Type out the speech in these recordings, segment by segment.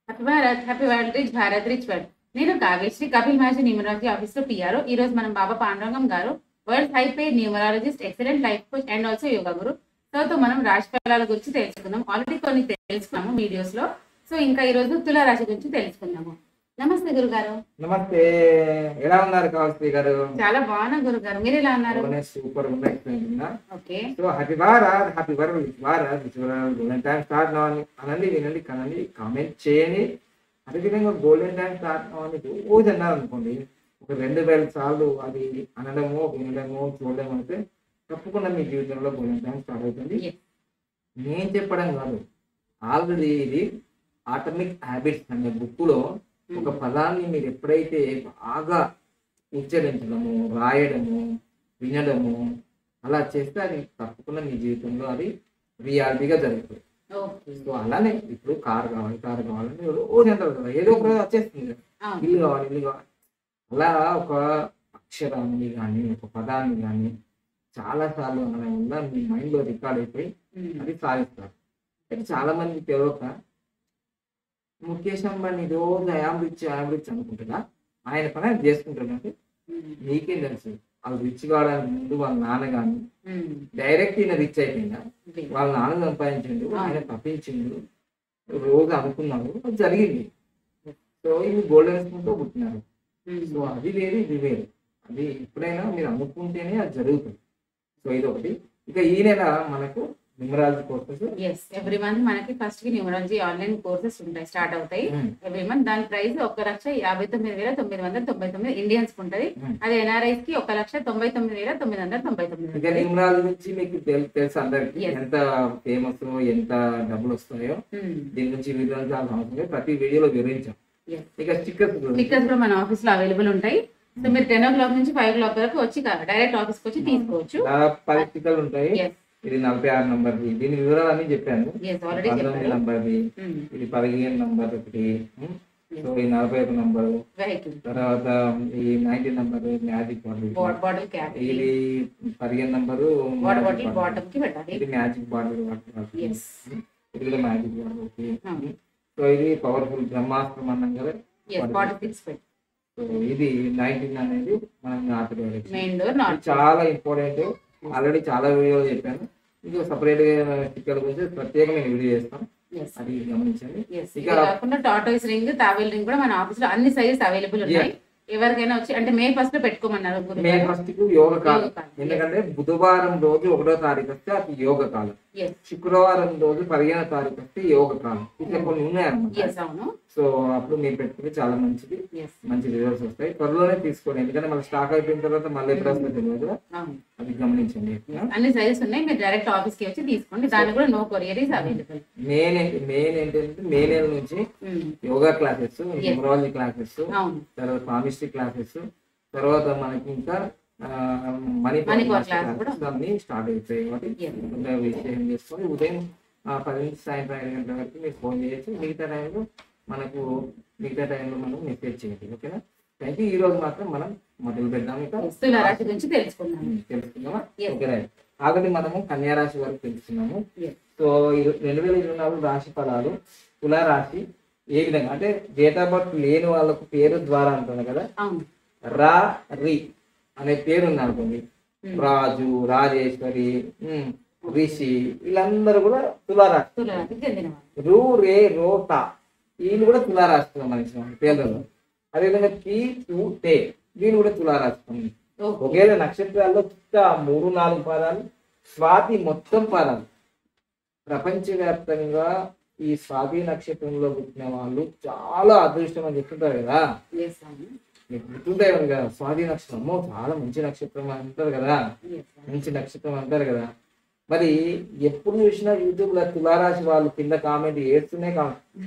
Happy world rich Bharat rich world. నేను కావ్యశ్రీ కపిల్ మహర్షి numerology office లో PRO. ఈ రోజు మనం బాబా పాండురంగం గారు world high paid numerologist, excellent life coach and also yoga Guru. So మనం రాశి ఫలాల గురించి తెలుసుకుందాం. ఆల్రెడీ కొన్ని తెలుసుకున్నాము వీడియోస్ లో. సో ఇంకా ఈ రోజు తుల రాశి గురించి తెలుసుకుందాము. నమస్తే గురుగారు. నమస్తే. ఎలా ఉన్నారు కావశ్రీ గారు? చాలా బాగున్నా గురుగారు, మీరు ఎలా ఉన్నారు? Super okay. So happy Bharat, happy Bharat. Golden time start అనండి, వినండి, కనండి, కామెంట్ చేయండి. అదేవిధంగా గోల్డెన్ టైం స్టార్ట్ అవ్వని రోజు అన్నారు అనుకోండి, ఒక 2000 సార్లు అది అనడము, వినడము, చూడడం అయితే తప్పకుండా మీ జీవితంలో గోల్డెన్ టైం స్టార్ట్ అవుతుంది. నేను చెప్పడం కాదు, ఆల్రెడీ ఇది ఆటమిక్ హ్యాబిట్స్ అనే బుక్లో ఒక పదాన్ని మీరు ఎప్పుడైతే బాగా ఉచ్చరించడము, రాయడము, వినడము అలా చేస్తే అది తప్పకుండా మీ జీవితంలో అది రియాలిటీగా జరుగుతుంది. సో అలానే ఇప్పుడు కారు కావాలని రోజు అంటారు కదా, ఏదో ఒక రోజు వచ్చేస్తుంది కదా, ఇల్లు కావాలి. అలా ఒక అక్షరాన్ని కానీ ఒక పదాన్ని కానీ చాలా సార్లు అనడం వల్ల మీ మైండ్లో రికార్డ్ అయిపోయి అది సాధిస్తారు. అయితే చాలా మంది తెలియక ముఖేష్ అంబానీ రోజు యావరేజ్ అనుకుంటున్నా, ఆయన పని ఆయన చేసుకుంటున్నట్టు మీకేం తెలుసు. వాళ్ళు రిచ్ కావడానికి ముందు వాళ్ళ నాన్న కానీ డైరెక్ట్ ఈయన రిచ్ అయిపోయిందా, వాళ్ళ నాన్న సంపాదించిండు, ఆయన తప్పించిండు, రోజు అనుకున్నాడు, అది జరిగింది. సో ఇవి గోల్డెన్ స్పూన్ తో పుట్టినారు. సో అది వేరు, ఇది వేరు. అది ఎప్పుడైనా మీరు అనుకుంటేనే అది జరుగుతుంది. సో ఇది ఒకటి. ఇక ఈ నెల మనకు న్యూమరాలజీ కోర్సెస్ ఎవ్రీ మంత్ మనకి ఫస్ట్ కి న్యూమరాలజీ ఆన్లైన్ కోర్సెస్ ఉంటాయి, స్టార్ట్ అవుతాయి ఎవ్రీ మంత్. దాని ప్రైస్ 1,59,999 ఇండియన్స్ ఉంటది. అది ఎన్ఆర్ఐస్ కి 1,99,999. ఇక న్యూమరాలజీ నుంచి మీకు తెలుసు అందరికి ఎంత ఫేమస్, ఎంత డబ్బులు వస్తాయో. దీని నుంచి వివరించాల్సిన అవసరం లేదు, ప్రతి వీడియోలో వివరించాం. ఇక స్టిక్కర్స్ కూడా మన ఆఫీస్ లో అవైలబుల్ ఉంటాయి. సో మీరు 10 o'clock నుంచి 5 o'clock వరకు వచ్చి డైరెక్ట్ ఆఫీస్ కి వచ్చి తీసుకోవచ్చు. 10 స్టిక్కర్లు ఉంటాయి. ఇది 46 నంబర్ది, దీని వివరాలన్నీ చెప్పాను. 19 నంబర్ది, ఇది 15 నంబర్ ఒకటి, సో ఈ 41 నంబరు, తర్వాత ఈ 19 నంబర్ మ్యాజిక్ బాటిల్, ఇది 15 నంబరు ఇది మ్యాజిక్ బాటిల్, ఇది కూడా మ్యాజిక్ బాటిల్. సో ఇది పవర్ఫుల్ బ్రహ్మాస్త్రం అన్నాం కదా. సో ఇది 19 అనేది మనం చాలా ఇంపార్టెంట్. ఆల్రెడీ చాలా వీడియోలు చెప్పాను. ఇంకా సపరేట్ గా స్టిక్కర్ గురించి ప్రత్యేకంగా వీడియో చేస్తాం, అది గమనించండి. టాటాయిస్ రింగ్, తావేల్ రింగ్ కూడా మన ఆఫీస్ లో అన్ని సైజెస్ అవైలబుల్ ఉన్నాయి. ఎవరికైనా వచ్చి అంటే May 1 పెట్టుకోమన్నారు. May 1 యోగ కాలం, ఎందుకంటే బుధవారం రోజు 1వ తారీఖు వస్తే అది యోగ కాలం, శుక్రవారం రోజు 15వ తారీఖు వస్తే యోగ కాలం. ఇట్లా కొన్ని ఉన్నాయన్నమాట. సో అప్పుడు మీరు పెట్టుకుంటే చాలా మంచిది, మంచి రిజల్ట్స్ వస్తాయి. త్వరలోనే తీసుకోండి, ఎందుకంటే మన స్టాక్ అయిపోయిన తర్వాత మళ్ళీ ఎప్పుడు వస్తుంది తెలియదు, అది గమనించండి. అన్ని సైజెస్ ఉన్నాయి, మీరు డైరెక్ట్ ఆఫీస్ కి వచ్చి తీసుకోండి. దాని కూడా no courier is available. Main ఏంటంటే మే నెల నుంచి యోగా క్లాసెస్, న్యూమరాలజీ క్లాసెస్, తర్వాత పామిస్ట్రీ క్లాసెస్, తర్వాత మనకి ఇంకా మనీ క్లాసెస్ అన్ని స్టార్ట్ అయిపోయాయి. కాబట్టి విషయం చేసుకొని ఉదయం 10 నుంచి సాయంత్రం 5 గంటల వరకు మీరు ఫోన్ చేయొచ్చు. మిగతా టైంలో మనం మెసేజ్ చేయండి. ఓకేనా? Thank you. ఈ రోజు మాత్రం మనం మొదలు పెడదాం. ఇక తెలుసుకుందామా? ఓకే. ఆల్రెడీ మనము కన్యా రాశి వరకు తెలుసుకున్నాము. సో 2024 రాశి ఫలాలు తులారాశి ఏ విధంగా అంటే డేట్ ఆఫ్ బర్త్ లేని వాళ్ళకు పేరు ద్వారా అంటుంది కదా, రా రి అనే పేరు ఉంది అనుకోండి, రాజు, రాజేశ్వరి, రిషి, వీళ్ళందరూ కూడా తులారాశి. రూ, రే, రో, తా, వీళ్ళు కూడా తులారాశి సంబంధించిన పేర్లలో. అదేవిధంగా టీ, టూ, టే, వీళ్ళు కూడా తులారాశి. ఒకేలా నక్షత్రాల్లో 3-4 పాదాలు, స్వాతి మొత్తం పాదాలు. ప్రపంచవ్యాప్తంగా ఈ స్వాతి నక్షత్రంలో పుట్టిన వాళ్ళు చాలా అదృష్టం అని చెప్తుంటారు కదా, మీకు గుర్తుంటాయి కదా. స్వాతి నక్షత్రం చాలా మంచి నక్షత్రం అంటారు కదా, మంచి నక్షత్రం అంటారు కదా. మరి ఎప్పుడు చూసినా యూట్యూబ్ లో తులారాశి వాళ్ళు కింద కామెంట్ ఏడుస్తూనే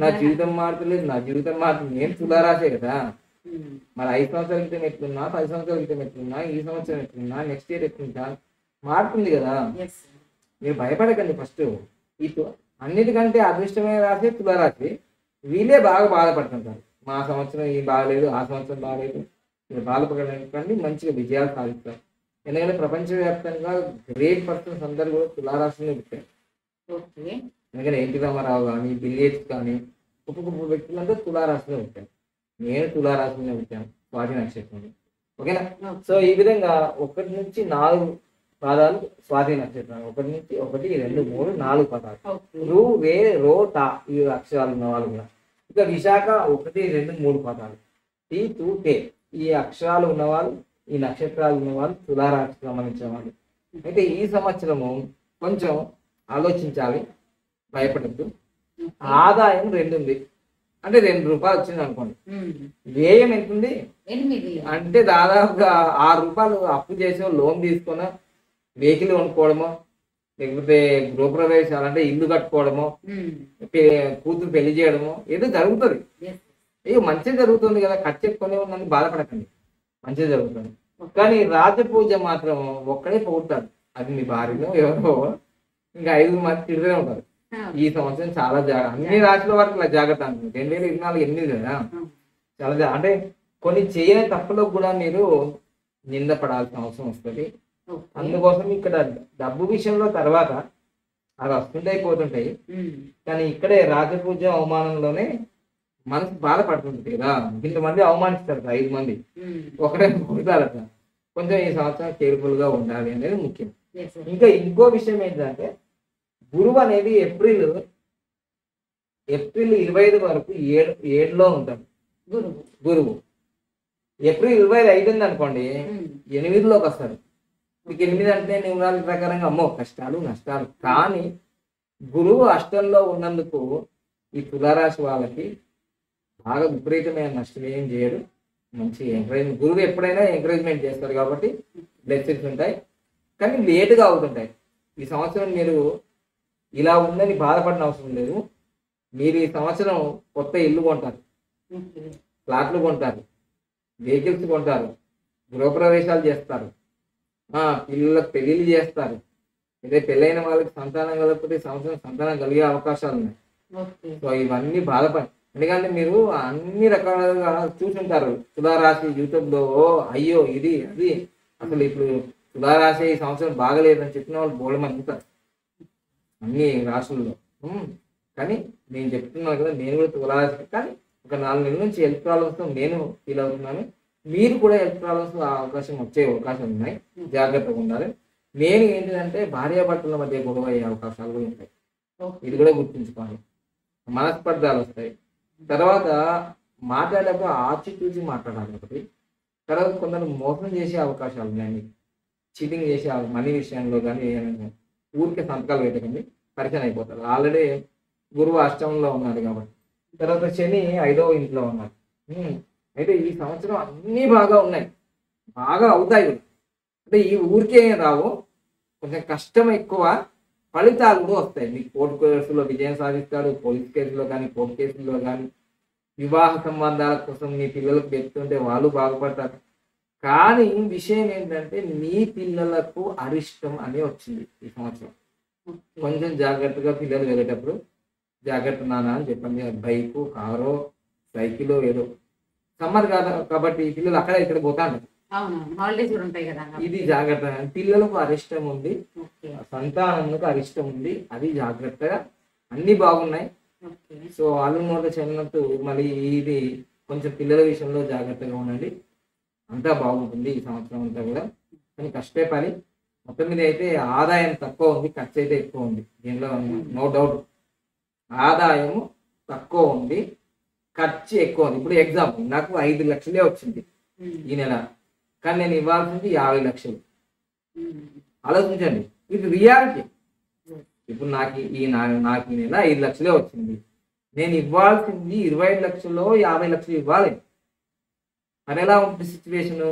నా జీవితం మారుతలేదు, నా జీవితం మారుతుంది. నేను తులారాశే కదా. మరి 5 సంవత్సరాల క్రితం ఎట్లున్నా, 10 సంవత్సరాల క్రితం ఎట్లున్నా, ఈ సంవత్సరం ఎట్లున్నా, నెక్స్ట్ ఇయర్ ఎట్లుంటా, మారుతుంది కదా. మీరు భయపడకండి. ఫస్ట్ ఈ అన్నిటికంటే అదృష్టమైన రాశి తులారాశి. వీళ్ళే బాగా బాధపడుతుంటారు, మా సంవత్సరం ఈ బాగలేదు, ఆ సంవత్సరం బాగలేదు. మీరు బాధపడకండి, మంచిగా విజయాలు సాధిస్తారు. ఎందుకంటే ప్రపంచవ్యాప్తంగా గ్రేట్ పర్సన్స్ అందరు కూడా తులారాశిని పుట్టారు. ఎందుకంటే ఎన్టీ రామారావు కానీ, బిల్ గేట్స్ కానీ, ఒక్కొక్క వ్యక్తులంతా తులారాశిలో ఉంటారు. నేను తులారాశిలో ఉంటాను స్వాతి నక్షత్రంలో. ఓకేనా? సో ఈ విధంగా 1 నుంచి 4 పాదాలు స్వాతి నక్షత్రం. 1 నుంచి 1, 2, 3, 4 పదాలు. రు, వే, రో, టా ఈ అక్షరాలు ఉన్న వాళ్ళు కూడా. ఇక విశాఖ 1, 2, 3 పదాలు. టీ, తూ, టే ఈ అక్షరాలు ఉన్నవాళ్ళు, ఈ నక్షత్రాలు ఉన్నవాళ్ళు తులారాశికి సంబంధించిన వాళ్ళు. అయితే ఈ సంవత్సరము కొంచెం ఆలోచించాలి, భయపడద్దు. ఆదాయం 2 ఉంది అంటే 2 రూపాయలు వచ్చింది అనుకోండి. వ్యయం ఎంత ఉంది 8 అంటే దాదాపుగా 6 రూపాయలు అప్పు చేసో లోన్ తీసుకున్నా వెహికల్ కొనుక్కోవడమో, లేకపోతే గృహప్రవేశాలు అంటే ఇల్లు కట్టుకోవడమో, కూతురు పెళ్లి చేయడమో ఏదో జరుగుతుంది. అయ్యో మంచిగా జరుగుతుంది కదా, ఖర్చు ఎక్కువనే ఉందని బాధపడకండి, మంచిగా జరుగుతుంది. కానీ రాజపూజ మాత్రం ఒక్కడే పోతాడు, అది మీ భార్యలో ఎవరో ఇంకా 5 మంది తిడుతూనే ఉంటారు. ఈ సంవత్సరం చాలా జాగ్రత్త, అన్ని రాశుల వరకు ఇలా జాగ్రత్త అనుకుంది. 2024 8 కదా, చాలా అంటే కొన్ని చేయని తప్పులకు కూడా మీరు నిందపడాల్సిన అవసరం వస్తుంది. అందుకోసం ఇక్కడ డబ్బు విషయంలో తర్వాత అవి వస్తుంటాయి పోతుంటాయి, కానీ ఇక్కడే రాజపూజ అవమానంలోనే మనసు బాధపడుతుంది కదా. ఇంతమంది అవమానిస్తారు 5 మంది, ఒకరే పోతారట. కొంచెం ఈ సంవత్సరం కేర్ఫుల్ గా ఉండాలి అనేది ముఖ్యం. ఇంకా ఇంకో విషయం ఏంటంటే గురువు అనేది ఏప్రిల్ 25 వరకు 7లో ఉంటాడు గురువు. ఏప్రిల్ 25 ఉంది అనుకోండి 8లోకి వస్తాడు. మీకు 8 అంటే న్యూమరాలజీ ప్రకారంగా అమ్మో కష్టాలు నష్టాలు. కానీ గురువు అష్టంలో ఉన్నందుకు ఈ తులారాశి వాళ్ళకి బాగా విపరీతమైన నష్టం ఏం చేయడు. మంచి ఎంకరేజ్మెంట్, గురువు ఎప్పుడైనా ఎంకరేజ్మెంట్ చేస్తారు కాబట్టి బ్లెస్సింగ్స్ ఉంటాయి, కానీ లేటుగా అవుతుంటాయి. ఈ సంవత్సరం మీరు ఇలా ఉందని బాధపడిన అవసరం లేదు. మీరు ఈ సంవత్సరం కొత్త ఇల్లు కొంటారు, ఫ్లాట్లు కొంటారు, వెహికల్స్ కొంటారు, గృహప్రవేశాలు చేస్తారు, పిల్లలకు పెళ్లిళ్ళు చేస్తారు. అదే పెళ్ళైన వాళ్ళకి సంతానం కలగకపోతే సంవత్సరం సంతానం కలిగే అవకాశాలు ఉన్నాయి. సో ఇవన్నీ బాధపడి, ఎందుకంటే మీరు అన్ని రకాలుగా చూసుంటారు తులారాశి యూట్యూబ్లో. అయ్యో ఇది అది, అసలు ఇప్పుడు తులారాశి ఈ సంవత్సరం బాగలేదని చెప్పిన వాళ్ళు బోళమని ఉంటారు అన్ని రాశుల్లో. కానీ నేను చెప్తున్నాను కదా, నేను కూడా తులారాశి, కానీ ఒక 4 నెలల నుంచి హెల్త్ ప్రాబ్లమ్స్తో నేను ఫీల్ అవుతున్నాను. మీరు కూడా హెల్త్ ప్రాబ్లమ్స్ వచ్చే అవకాశం ఉన్నాయి, జాగ్రత్తగా ఉండాలి. నేను ఏంటిదంటే భార్యాభర్తల మధ్య గొడవ అయ్యే అవకాశాలు కూడా ఉంటాయి, ఇది కూడా గుర్తుంచుకోవాలి. మనస్పర్ధాలు వస్తాయి. తర్వాత మాట్లాడేటప్పుడు ఆచితూచి మాట్లాడాలి ఒకటి. తర్వాత కొందరు మోసం చేసే అవకాశాలు ఉన్నాయి, చీటింగ్ చేసే మనీ విషయంలో కానీ ఊరికే సంతకాలు పెట్టకండి, పరిచయం అయిపోతారు. ఆల్రెడీ గురువు అష్టంలో ఉన్నాడు కాబట్టి. తర్వాత శని 5వ ఇంట్లో ఉన్నాడు. అయితే ఈ సంవత్సరం అన్నీ బాగా ఉన్నాయి, బాగా అవుతాయి కూడా. అంటే ఈ ఊరికే రావు, కొంచెం కష్టం ఎక్కువ, ఫలితాలు కూడా వస్తాయి. మీకు కోర్టు కేసులో విజయం సాధిస్తాడు, పోలీస్ కేసులో కానీ కోర్టు కేసుల్లో కానీ. వివాహ సంబంధాల కోసం మీ పిల్లలకు పెడుతుంటే వాళ్ళు బాగుపడతారు. కానీ విషయం ఏంటంటే మీ పిల్లలకు అరిష్టం అని వచ్చింది ఈ సంవత్సరం. కొంచెం జాగ్రత్తగా పిల్లలు వెళ్ళేటప్పుడు జాగ్రత్త నాన్న అని చెప్పండి. బైకు, కారో, సైకిలో ఏదో. సమ్మర్ కాదు కాబట్టి పిల్లలు అక్కడ ఇక్కడ పోతాను, ఇది జాగ్రత్త. పిల్లలకు అరిష్టం ఉంది, సంతానములకు అరిష్టం ఉంది, అది జాగ్రత్తగా. అన్ని బాగున్నాయి. సో వాళ్ళు నోట చెల్లినట్టు మళ్ళీ ఇది కొంచెం పిల్లల విషయంలో జాగ్రత్తగా ఉండండి, అంతా బాగుంటుంది ఈ సంవత్సరం అంతా కూడా. కానీ కష్టే పని. మొత్తం మీద అయితే ఆదాయం తక్కువ ఉంది, ఖర్చు అయితే ఎక్కువ ఉంది, దీనిలో నో డౌట్. ఆదాయము తక్కువ ఉంది, ఖర్చు ఎక్కువ ఉంది. ఇప్పుడు ఎగ్జాంపుల్ నాకు 5 లక్షలే వచ్చింది ఈ నెల, కానీ నేను ఇవ్వాల్సింది 50 లక్షలు. ఆలోచించండి, ఇది రియాలిటీ. ఇప్పుడు నాకు ఈ నెల 5 లక్షలే వచ్చింది, నేను ఇవ్వాల్సింది 25 లక్షల్లో 50 లక్షలు ఇవ్వాలి. మరి ఎలా ఉంటుంది సిచ్యువేషను?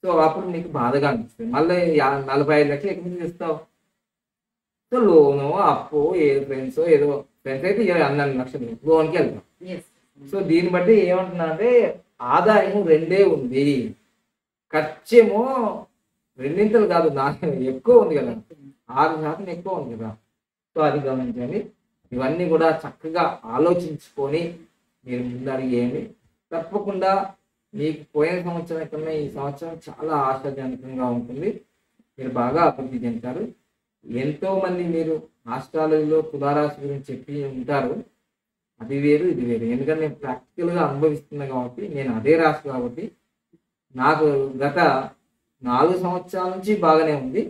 సో అప్పుడు నీకు బాధగా అనిపిస్తుంది. మళ్ళీ 45 లక్షలు ఎక్కడి నుంచి ఇస్తావు? సో లోను అప్పు ఫ్రెండ్స్ ఏదో, ఫ్రెండ్స్ అయితే 12 లక్షలు లోన్కి వెళ్తాం. సో దీన్ని బట్టి ఏమంటున్నా అంటే ఆదాయం 2 ఉంది, ఖర్చేమో 2 కాదు, నాకు ఎక్కువ ఉంది కదా, 6% ఎక్కువ ఉంది కదా. సో అది గమనించండి. ఇవన్నీ కూడా చక్కగా ఆలోచించుకొని మీరు ముందడిగేయండి. తప్పకుండా మీకు పోయిన సంవత్సరం కన్నా ఈ సంవత్సరం చాలా ఆశాజనకంగా ఉంటుంది. మీరు బాగా అభివృద్ధి చెందుతారు. ఎంతోమంది మీరు రాష్ట్రాలలో తులారాశి గురించి చెప్పి ఉంటారు, అది వేరు ఇది వేరు. ఎందుకంటే నేను ప్రాక్టికల్గా అనుభవిస్తున్నా కాబట్టి, నేను అదే రాశి కాబట్టి నాకు గత 4 సంవత్సరాల నుంచి బాగానే ఉంది.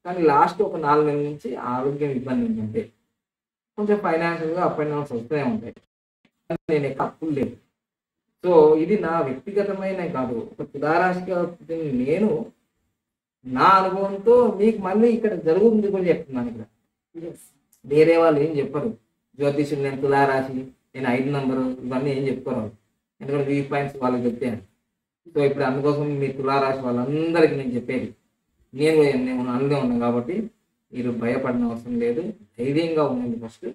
కానీ లాస్ట్ ఒక 4 నెలల నుంచి ఆరోగ్యం ఇబ్బంది ఏంటంటే కొంచెం ఫైనాన్షియల్గా అప్ అండ్ డౌన్స్ వస్తూనే ఉంటాయి. నేను ఎక్కడ అప్పులు లేదు. సో ఇది నా వ్యక్తిగతమైన కాదు, ఒక తులారాశిగా నేను నా అనుభవంతో మీకు మళ్ళీ ఇక్కడ జరుగుతుంది కూడా చెప్తున్నాను. ఇక్కడ వేరే వాళ్ళు ఏం చెప్పరు. జ్యోతిషులు నేను తులారాశి, నేను 5 నంబరు ఇవన్నీ ఏం చెప్పుకోరు వాళ్ళు. ఎందుకంటే వీక్ పాయింట్స్ వాళ్ళకి చెప్తాను. సో ఇప్పుడు అందుకోసం మీ తులారాశి వాళ్ళందరికీ నేను చెప్పేది, నేను అందులో ఉన్నాను కాబట్టి మీరు భయపడిన అవసరం లేదు. ధైర్యంగా ఉండండి. ఫస్ట్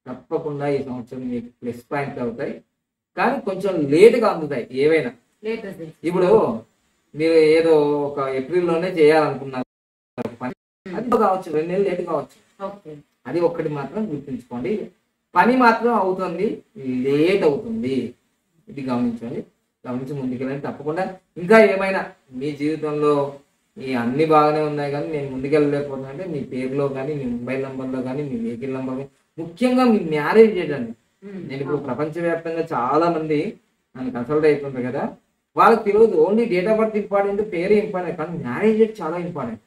తప్పకుండా ఈ సంవత్సరం మీకు ప్లస్ పాయింట్స్ అవుతాయి. కానీ కొంచెం లేటుగా అందుతాయి ఏవైనా. ఇప్పుడు మీరు ఏదో ఒక ఏప్రిల్లోనే చేయాలనుకున్నారు పని, అది కావచ్చు 2 నెలలు లేట్ కావచ్చు. అది ఒక్కటి మాత్రం గుర్తుంచుకోండి, పని మాత్రం అవుతుంది, లేట్ అవుతుంది. ఇది గమనించి ముందుకెళ్ళండి. తప్పకుండా ఇంకా ఏమైనా మీ జీవితంలో ఈ అన్ని బాగానే ఉన్నాయి కానీ నేను ముందుకెళ్ళలేకపోతున్నా అంటే మీ పేరులో కానీ, మీ మొబైల్ నెంబర్లో కానీ, మీ వెహికల్ నెంబర్, ముఖ్యంగా మీ మ్యారేజ్ డేట్ అండి. నేను ఇప్పుడు ప్రపంచవ్యాప్తంగా చాలా మంది నన్ను కన్సల్ట్ అవుతుంటారు కదా, వాళ్ళకి తెలియదు only date of birth important, పేరు ఇంపార్టెంట్, కానీ మ్యారేజ్ డేట్ చాలా ఇంపార్టెంట్.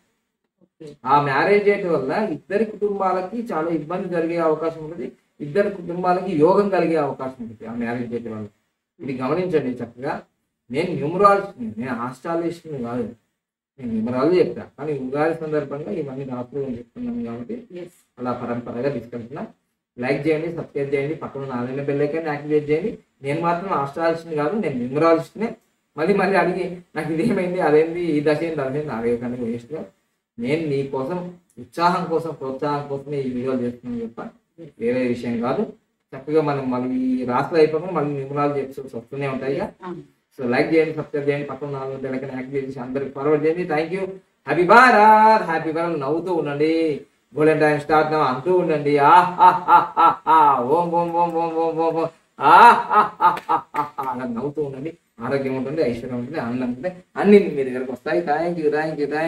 ఆ మ్యారేజ్ డేట్ వల్ల ఇద్దరి కుటుంబాలకి చాలా ఇబ్బంది జరిగే అవకాశం ఉంటుంది, ఇద్దరి కుటుంబాలకి యోగం కలిగే అవకాశం ఉంటుంది ఆ మ్యారేజ్ డేట్ వల్ల. ఇది గమనించండి చక్కగా. నేను న్యూమరాలజిస్ట్ని, నేను ఆస్ట్రాలజిస్ట్ని కాదు, నేను న్యూమరాలజీ చెప్తా. కానీ ఉగాది సందర్భంగా ఇవన్నీ రాత్రులు అని చెప్తున్నాను కాబట్టి అలా పరంపరగా తీసుకెళ్తున్నా. లైక్ చేయండి, సబ్స్క్రైబ్ చేయండి, పక్కన నాలుగు బెల్ ఐకాన్ యాక్టివేట్ చేయండి. నేను మాత్రం ఆస్ట్రాలజిస్ట్ని కాదు, నేను న్యూమరాలజిస్ట్నే. మళ్ళీ అడిగి నాకు ఇదేమైంది, అదేంది, ఈ దశ ఏంటి, అదేంటి, అదే కానీ వేస్ట్గా. నేను నీ కోసం ఉత్సాహం కోసం, ప్రోత్సాహం కోసమే ఈ వీడియోలు చేస్తున్నాను తప్ప వేరే విషయం కాదు. చక్కగా మనం మళ్ళీ రాష్ట్ర అయిపోయినా మళ్ళీ న్యూమరాలజీ ఎపిసోడ్స్ వస్తూనే ఉంటాయి. సో లైక్ చేయండి, సబ్స్క్రైబ్ చేయండి, పక్కన నాలుగు బెల్ ఐకాన్ యాక్టివేట్ చేసి అందరికి ఫార్వర్డ్ చేయండి. Thank you. Happy Bharat, happy Bharat. నవ్వుతూ ఉండండి, గోల్డెన్ టైం స్టార్ట్ అంటూ ఉండండి. ఓం ఓం ఓం ఓం ఓం ఓం ఓం అలా నవ్వుతూ ఉండండి. ఆరోగ్యం ఉంటుంది, ఐశ్వర్యం ఉంటుంది, ఆనందం ఉంటుంది, అన్ని మీ దగ్గరకు వస్తాయి. Thank you.